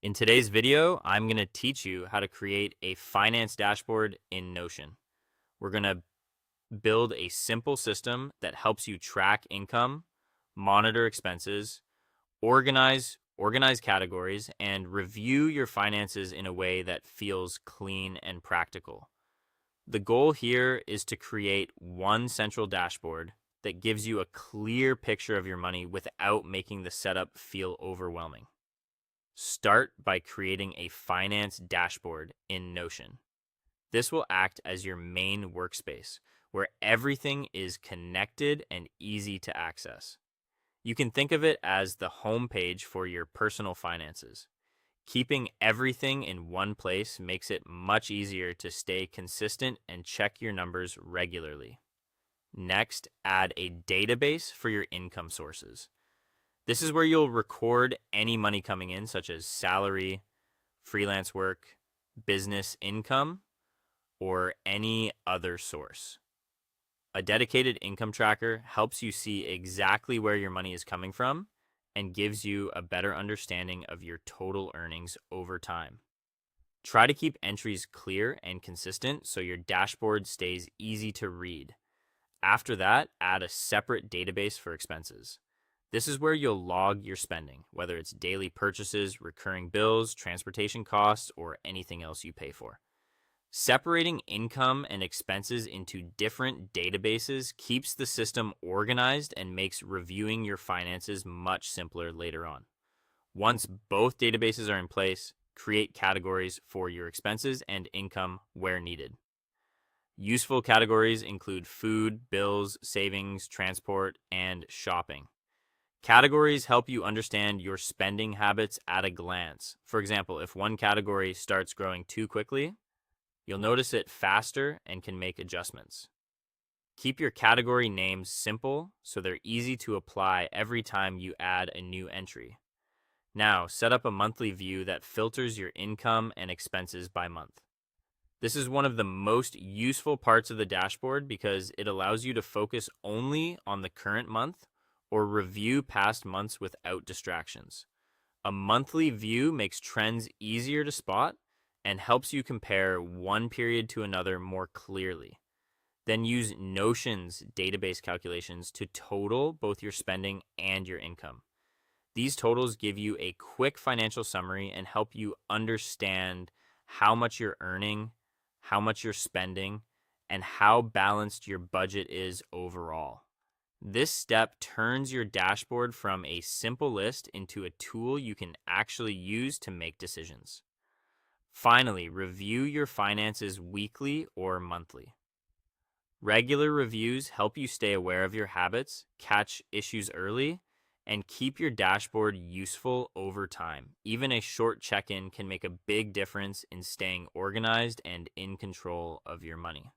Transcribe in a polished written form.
In today's video, I'm going to teach you how to create a finance dashboard in Notion. We're going to build a simple system that helps you track income, monitor expenses, organize categories, and review your finances in a way that feels clean and practical. The goal here is to create one central dashboard that gives you a clear picture of your money without making the setup feel overwhelming. Start by creating a finance dashboard in Notion. This will act as your main workspace where everything is connected and easy to access. You can think of it as the home page for your personal finances. Keeping everything in one place makes it much easier to stay consistent and check your numbers regularly. Next, add a database for your income sources. This is where you'll record any money coming in, such as salary, freelance work, business income, or any other source. A dedicated income tracker helps you see exactly where your money is coming from and gives you a better understanding of your total earnings over time. Try to keep entries clear and consistent so your dashboard stays easy to read. After that, add a separate database for expenses. This is where you'll log your spending, whether it's daily purchases, recurring bills, transportation costs, or anything else you pay for. Separating income and expenses into different databases keeps the system organized and makes reviewing your finances much simpler later on. Once both databases are in place, create categories for your expenses and income where needed. Useful categories include food, bills, savings, transport, and shopping. Categories help you understand your spending habits at a glance. For example, if one category starts growing too quickly, you'll notice it faster and can make adjustments. Keep your category names simple so they're easy to apply every time you add a new entry. Now, set up a monthly view that filters your income and expenses by month. This is one of the most useful parts of the dashboard because it allows you to focus only on the current month or review past months without distractions. A monthly view makes trends easier to spot and helps you compare one period to another more clearly. Then use Notion's database calculations to total both your spending and your income. These totals give you a quick financial summary and help you understand how much you're earning, how much you're spending, and how balanced your budget is overall. This step turns your dashboard from a simple list into a tool you can actually use to make decisions. Finally, review your finances weekly or monthly. Regular reviews help you stay aware of your habits, catch issues early, and keep your dashboard useful over time. Even a short check in can make a big difference in staying organized and in control of your money.